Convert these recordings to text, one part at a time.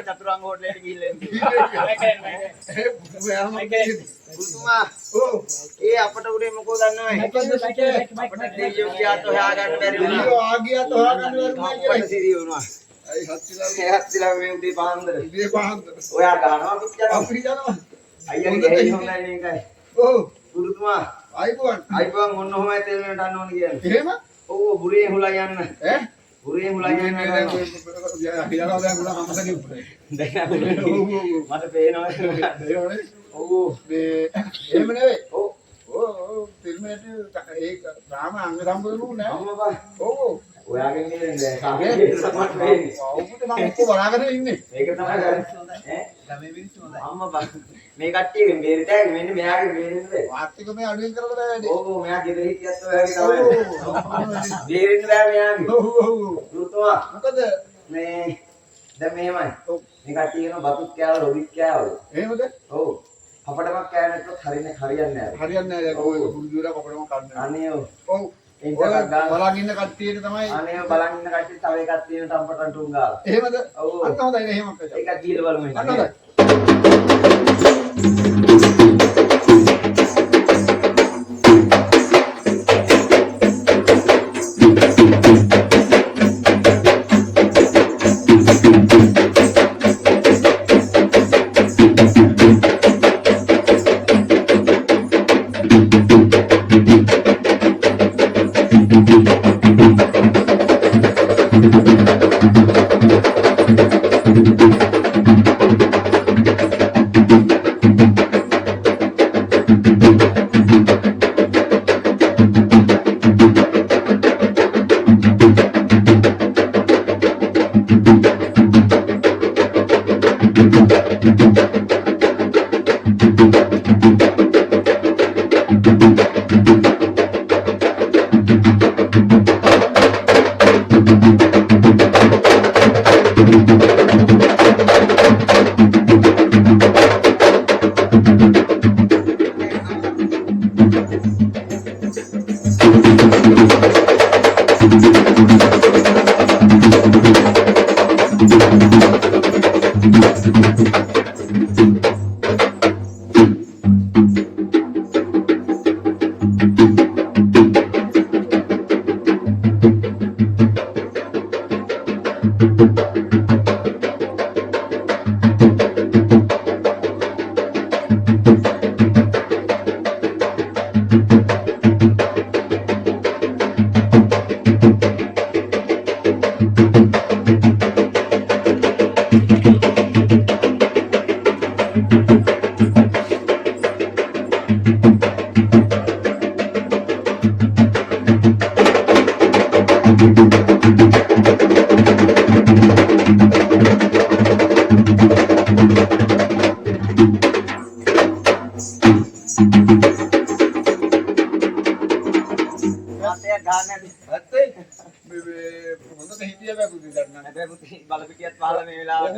චතුරංග හොටලෙට ගිහිල්ලා ඒ අපට උඩේ මොකෝ දන්නවද? අපට දෙයියෝ ගියාත් හොයාගන්න බැරි වුණා. ආගියාත් හොයාගන්න බැරි වුණා කියලා සිරිය වුණා. අයි හත්තිලා මේ උදේ පාන්දර. ඔයා ගන්නවා අපි යනවා. අයියා ගෙයි හොන්නයි මේකයි. ඔව්. ගුරුතුමා අයිබුවන් ඔන්න ඔහමයි තෙල් වෙනට යන්න ඕනේ කියන්නේ. එහෙම? ඔව් බුරේ හුලා යන්න. ඈ? බුරේ හුලා යන්න යනවා. හිලනවා දැන් උනා මමසගේ උඩේ. දැන් මට පේනවා. ඔව් මේ එහෙම නෙවෙයි. ඔව් තෙල් මෙහෙට ඒක තාම අංග සම්පූර්ණ නෑ. අම්මා ඔව් ඔයාගෙන් නෙවෙයි කාගේ සමත් වෙන්නේ. ඔව්ට මම ඔක්කොම බලාගෙන ඉන්නේ. මේක තමයි ඈ ගමේ මිනිස්සු හොඳයි. අම්මා මේ කට්ටියගෙන් බේරිටයි මෙන්න මෙයාගේ බේරෙන්නේ. වාස්තික මේ අඩුවෙන් කරලා බෑ වැඩි. ඔව් මෙයා ගෙදර හිටියත් ඔයාගේ තමයි. බේරෙන්න බෑ මෙයාගේ. ඔව් දුතුවා. මොකද මේ දැන් මෙහෙමයි. ඔව් මේ කට්ටිය කියන බතුත් කෑවල රොබිත් කෑවල. එහෙමද? ඔව්. අපඩමක් කෑ නැත්නම් හරියන්නේ නැහැ. හරියන්නේ නැහැ. ඔව් බුදුදුරා අපඩමක් කන්නේ. අනේ ඔව්. ඔව් බලන් ඉන්න කට්ටියට තමයි අනේ බලන් ඉන්න කට්ටිය තව එකක් තියෙන තම්පටන් ටුන් ගාලා. එහෙමද? ඔව්. අන්න හොඳයි නේ එහෙම කරලා. එකක් ගිහලා බලමු. අන්න හොඳයි. මේ වෙලාවට.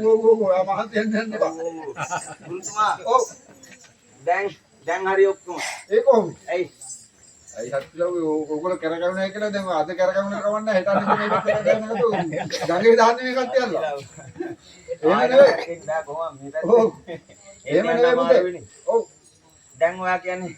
ඔයා මහන්සි වෙන්න එපා. ගුරුතුමා. ඔව්. දැන් හරි ඔක්කොම. ඒ කොහොමද? ඇයි? අයි හත්ලා ඔයගොල්ලෝ කරගවුනේ කියලා දැන් අද කරගවුනේ කවන්න හෙට අනිත් මේක කරගවන්නකට ගඟේ දාන්නේ මේකත් යල්ලා. එහෙම නෙවෙයි. බෑ කොහොම මේ ඔව්. එහෙම නෙවෙයි. ඔව්. දැන් ඔයා කියන්නේ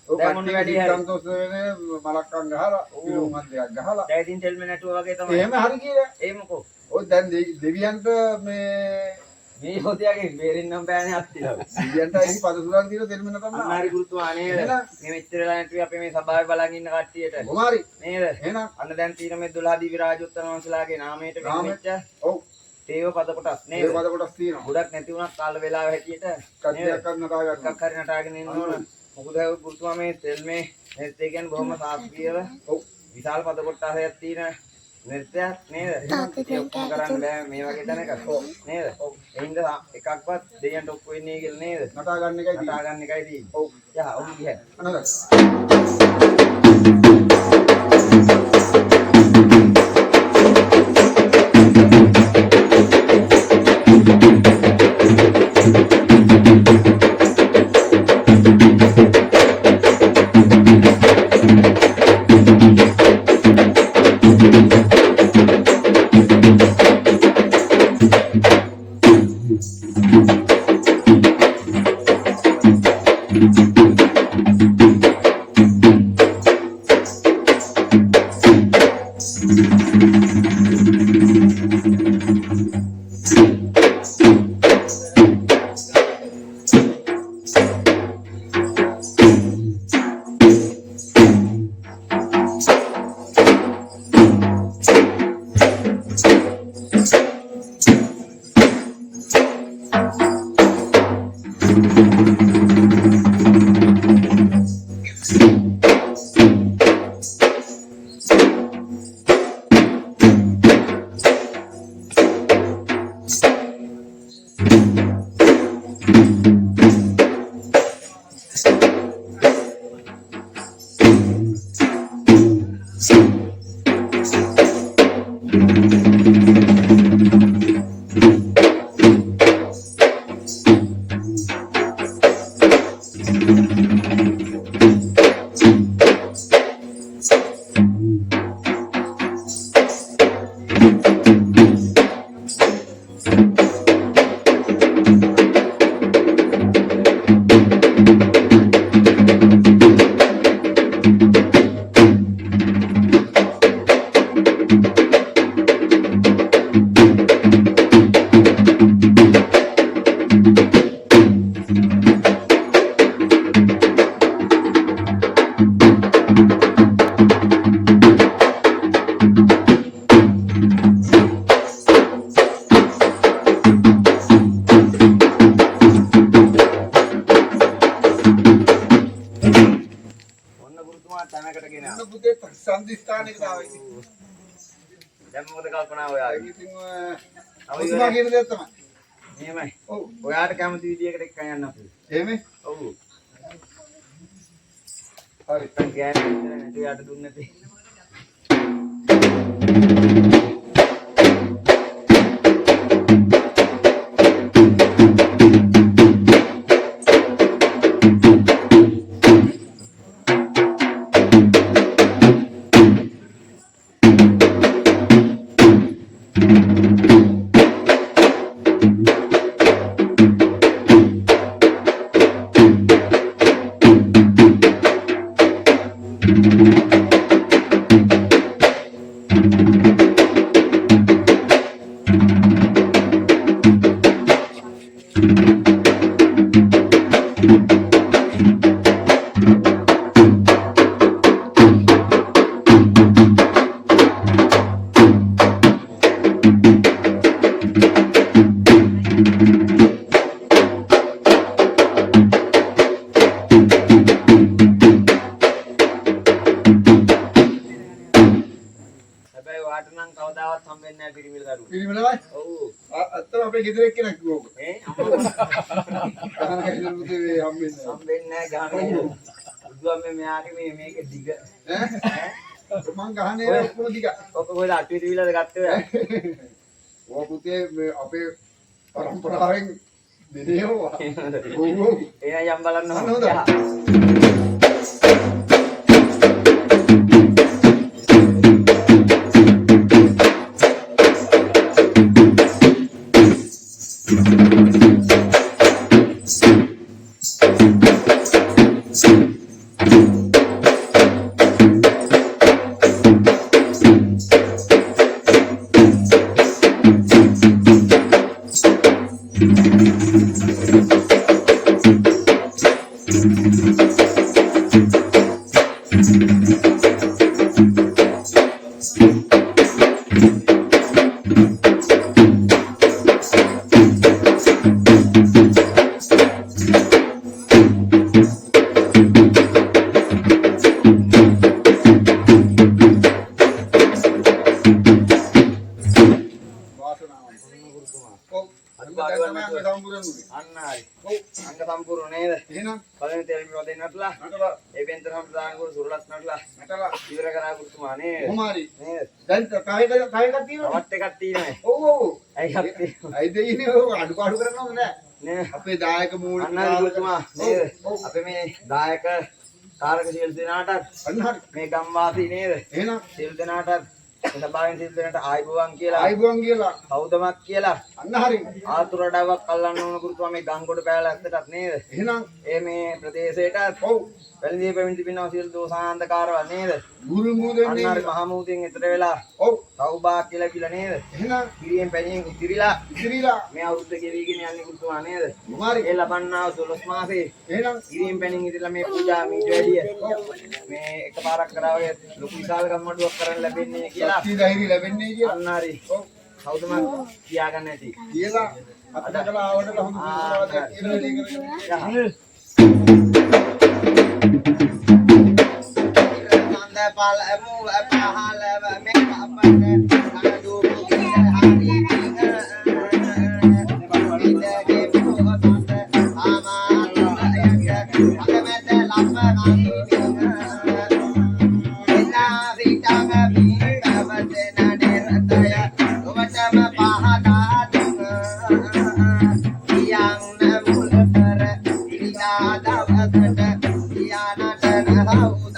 ඔව් දැන් මොන වැඩි හරි සන්තෝෂ වෙන්නේ මලක්කම් ගහලා පිළුම් හන්දයක් ගහලා. දැන් ඉතින් තෙල්මේ නැටුවා වගේ තමයි. එහෙම හරි කියලා. ඒ මොකෝ? ඔය දැන් දෙවියන්ට මේ හොතියගේ බේරෙන්නම් බෑනේ අත්තිලා. දෙවියන්ට අයිති පද සුරන් දීලා දෙන්න තමයි. අනාරි ගුරුතුමා නේද? මේ මෙච්චර වෙලා නැටුවේ අපි මේ සභාවේ බලන් ඉන්න කට්ටියට. කොමාරි නේද? එහෙනම් අන්න දැන් තියෙන මේ 12 දිවි රාජෝත්තර වංශලාගේ නාමයට වෙච්ච ඔව් තේව පද කොටස් නේද? ඒ පද කොටස් තියෙනවා. ගොඩක් නැති වුණත් කාල වේලාව හැටියට කඩියක් කරන තාගන්න. එකක් හරි නටාගෙන ඉන්න ඕන. මොකද ගුරුතුමා මේ තෙල්මේ නෘත්‍ය කියන්නේ බොහොම සාස්ත්‍රීයව ඔව් විශාල පද කොටසක් තියෙන නෘත්‍යයක් නේද? ඒක ඔක්කොම කරන්න බෑ මේ වගේ තැනක. නේද? ඒ හින්දා එකක්වත් දෙයයන්ට ඔක්කො වෙන්නේ කියලා නේද? නටා ගන්න එකයි නටා ගන්න එකයි තියෙන්නේ. ඔව්. යා ඔව් ගියා. අනගන්න. සම්දිස්ථානයකට ආවා ඉතින්. දැන් මොකද කල්පනා ඔයාගේ? ඉතින් ඔය කියන දේ තමයි. එහෙමයි. ඔව්. ඔයාට කැමති විදියකට එක්කන් යන්න අපි. එහෙමයි. ඔව්. හරි. දැන් ගෑනේ ඉතන නැති යාට දුන්නේ නැති. කවදාවත් හම්බෙන්නේ නැහැ පිරිමිල දරුවෝ. පිරිමිලමයි? ඔව්. අත්තම අපේ ගෙදර එක්කෙනෙක් කිව්වොක. අම්මෝ. ගහන ගෙදර පුතේ හම්බෙන්නේ නැහැ. හම්බෙන්නේ නැහැ ගහන. බුදුන් මෙයාගේ මේක දිග. මං ගහන්නේ ඔක්කොම දිග. ඔක කොහෙද අට්ටි දිවිලාද ගත්තේ ඔයා? ඔය පුතේ අපේ පරම්පරාවෙන් දෙදේවා. එයා යම් බලන්න හොඳයි. සම්පූර්ණ නේද? එහෙනම් පළවෙනි තෙල් පිරවදෙන් නටලා ඒ බෙන්තර සම්ප්‍රදාන කුරු සුරලත් නටලා ඉවර කරා කුතුමා නේද? කොහොමරි නේද? දැන් කය එකක් තියෙනවා. තවත් එකක් තියෙනවා. ඔව් ඔව්. අයි දෙයිනේ ඔය අඩු කරනවද නෑ? නේ අපේ දායක මූලික කුතුමා නේද? අපේ මේ දායක කාරක සියලු දෙනාටත් අන්න හරි මේ ගම්වාසී නේද? එහෙනම් සියලු දෙනාටත් සභාවෙන් සියලු දෙනාට ආයිබෝවන් කියලා කවුදමක් කියලා අන්න හරි ආතුරඩාවක් අල්ලන්න ඕන කුරුතුමා මේ ගංගොඩ පෑල ඇත්තටත් නේද? එහෙනම් ඒ මේ ප්‍රදේශයට ඔව් වැලිදී පැමිණි තිබෙනවා සියලු දෝසාන්තකාරව නේද? ගුරු මුදෙන්නේ අන්න මහා මුදෙන් එතර වෙලා ඔව් සෞභාග්‍ය කියලා කියලා නේද? එහෙනම් කිරියෙන් පැණියෙන් ඉතිරිලා මේ අවුරුද්ද ගෙවිගෙන යන්නේ කුරුතුමා නේද? හරි ඒ ලබන්නා 12 මාසේ එහෙනම් කිරියෙන් පැණියෙන් ඉතිරිලා මේ පූජා මීට වැඩිය මේ එකපාරක් කරාවේ ලොකු විශාල ගම්මඩුවක් කරන්න ලැබෙන්නේ කියලා ශක්තිය ධෛර්යය ලැබෙන්නේ කියලා අන්න හරි ඔව් කවුදම කියාගන්න ඇති කියලා අපිට කළා ආවඩට හොඳ පුරුෂාවක් කියලා දෙයක් කරගෙන පාල මු පහල මේ අපට කඩු හරි ඉතගේ පොතට ආමාරයක අකමැත ලම්බනාති එලා විතම බීකවත නඩරතය ඔබටම පහදා දුන යම් නමුල කර ඉලා දවසට යානට නහවුද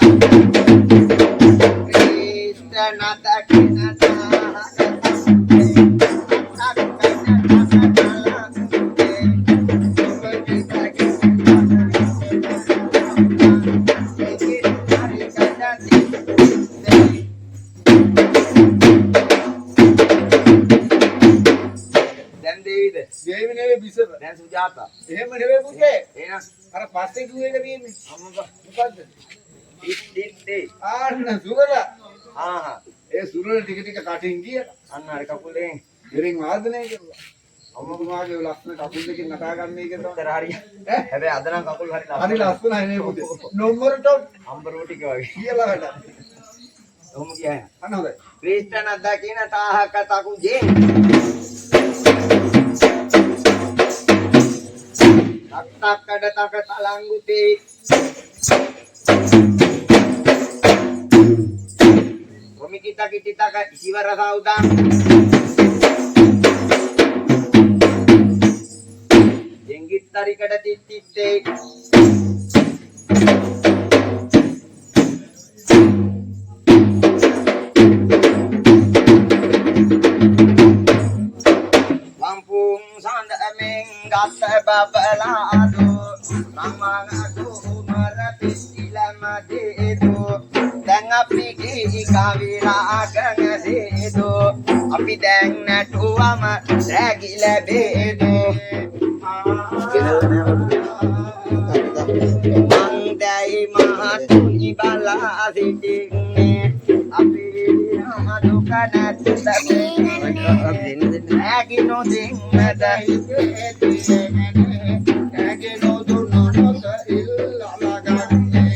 දේවි නෙවෙයි බිසව දැන් සුජාතා එහෙම නෙවෙයි පුතේ එහෙනම් අර පස්සේ කිව්ව එක තියෙන්නේ අම්මා මොකද්ද ඉත් ආන්න සුරල ආහා ඒ සුරල ටික ටික කටින් කියලා අන්න අර කකුලෙන් දෙරින් වාදනය කරලා අම්මතුමාගේ ලස්සන කකුල් දෙකෙන් නටා ගන්න එක තමයි උතර හරිය හැබැයි අද නම් කකුල් හරි හරි ලස්සනයි නේ පුතේ නොම්බර ටොප් අම්බරෝ ටික වගේ කියලා වැඩ ඔහොම කියයි අන්න හොඳයි ක්‍රිස්ටන දකින තාහක තකු J අත්තක්කඩ තක තලංගුතේ ඔමිකිත කිටිතක ඉසිවර සෞදා දෙංගිත්තරිකඩ තිත්තිත්තේ Lampung sandamen gata babalado ramangadu marapis ilamadeo දැන් අපි ගිහි කවිරාගන සේදු අපි දැන් නටුවම රැගිල බේදු මන්දයි මහතුනි බලා සිටින්නේ අපි දුක නැතුතේ ඇගිනෝ දෙන්නද ඇගිනෝ දුන්නොත ඉල්ලලගන්නේ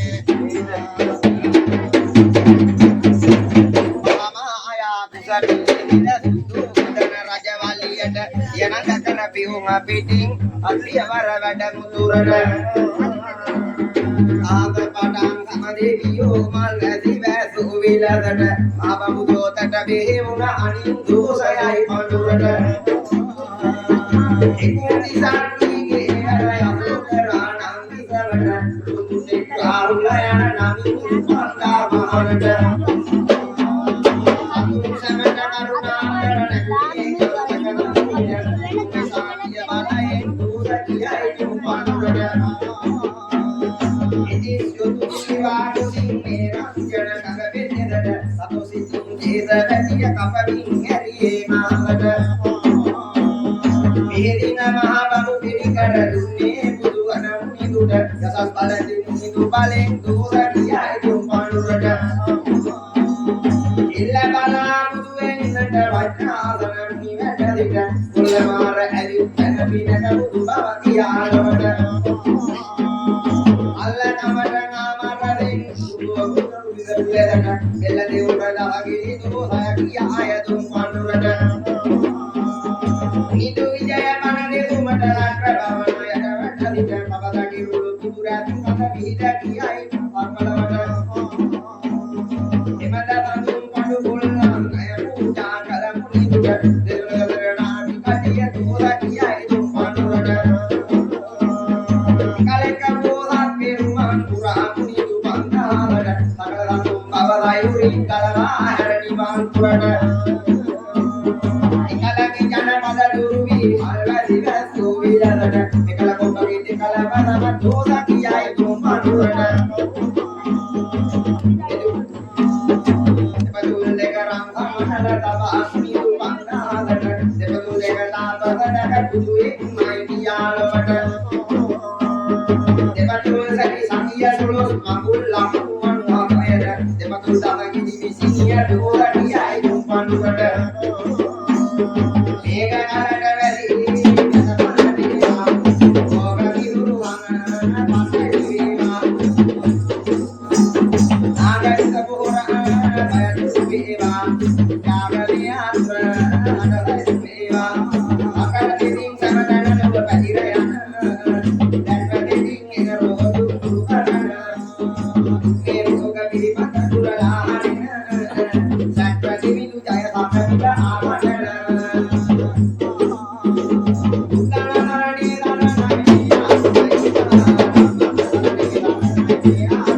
මායා කුසබිල දුදන රජවලියට යනකන පියුම පිටින් අත්ලියවර වැඩ මුතුරට ආග පටන් සමදේවියෝ මල් ඇති වැසු විලකට ආපමුදෝතට බෙහෙමුණ අනින් දෝසයයි පඳුරට ekuti sakti ke araya purana visavana tutte kahulayana nami panda maharata atu samana karuna karana ke karana sakiya balaye dura kiyai tupanurata itis yotu sivaku sinne ranjana kagavedera sato situm jeda katiya kapavin hariye maharata Mirina mahabamu pirikara dunne budu anam hiduda yasas baladi hidu balen dura dia itu panurada illa bala budu enna wajna asanam nivedadika ullamara adi tanabina budu bavati alawada alla namara namararen budu vidalledana ella devurada agiri dosa kiya ayatu panurada Itu wijaya manade sumatera prabhavana yadavata dita pavadaki rulu tuburatu mata bihida kiyai pamalawada Hemada sandung pandu bulan kaya puja kalam puniduga Devadadarana adikatiya tumura kiyai tumpanurada Kaleka bohat peruman pura punidu bangkalada Sakala sandung bavadayuri kalama harani bangkurada Ikalagi jana pada durubi alga dibastu wiladana Ikala kompagi tikala pada madosa kiyai tumpanurada Depatul deka ramsa mahara taba asmi tupangadana Depatul deka taba sadaka kudui mai diyalawada Depatul saki sakiya sulus makul lakuan wakayada Depatul datang divisinya dua kiyai tumpanurada Mega kalada veli namana deva oga viruhana pasaiva naga sabura bayatu beva kagaliatra adavaiva akal ding samadana bakiraya dan kading erodu kurana meru oga biripata duralahana sakra dividu jaya sakra amana Thank you.